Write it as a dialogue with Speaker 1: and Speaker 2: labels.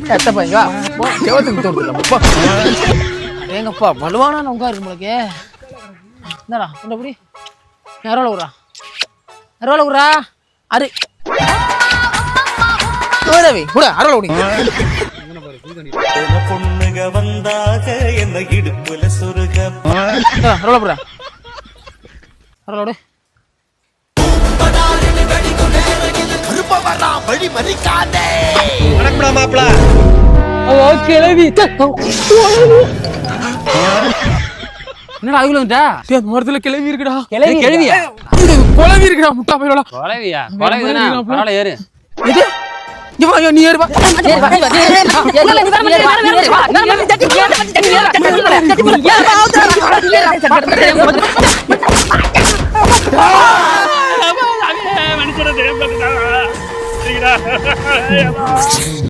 Speaker 1: எத்தப்பா இங்க வா செவத்துக்கு தோடுதுப்பா ஏங்கப்பா வலுவான நொங்கா இருக்கு உங்களுக்கு என்னடா என்னப்படி யாரோல ஊரா யாரோல ஊரா அரு ஓடவே கூட அரோல ஓடி
Speaker 2: பொண்ணுக வந்தாக என்ன இடுப்புல சுருக
Speaker 1: அரோல ஊரா அரோல
Speaker 2: வழி மறிக்காதே வணக்கம்டா மாப்ள
Speaker 1: ஓ கிளவி என்னடா அதுக்குள்ள வந்துட்டா டேய் மரத்துல கிளவி இருக்குடா கிளவியா குளவி இருக்குடா முட்டா பையலடா
Speaker 3: குழவிதானா பரவாயில்ல ஏறு
Speaker 1: இது நீ ஏறு
Speaker 3: மனுஷன